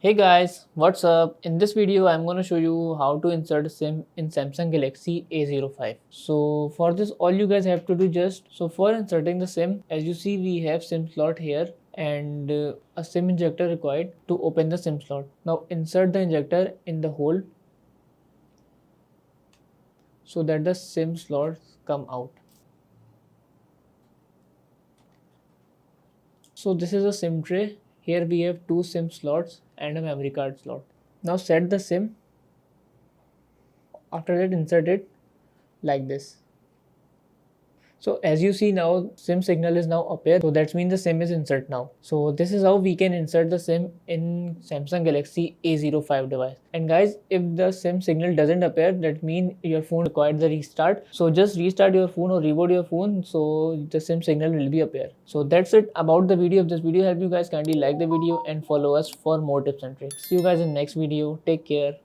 Hey guys, what's up? In this video, I'm going to show you how to insert a SIM in Samsung Galaxy A05. So for this, all you guys have to do for inserting the SIM, as you see, we have SIM slot here and a SIM injector required to open the SIM slot. Now insert the injector in the hole so that the SIM slots come out. So this is a SIM tray. Here we have two SIM slots and a memory card slot. Now set the SIM. After that, insert it like this. So as you see now, SIM signal is now appear. So that means the SIM is insert now. So this is how we can insert the SIM in Samsung Galaxy A05 device. And guys, if the SIM signal doesn't appear, that means your phone required the restart. So just restart your phone or reboot your phone so the SIM signal will be appear. So that's it about the video. If this video helped you guys, kindly like the video and follow us for more tips and tricks. See you guys in next video. Take care.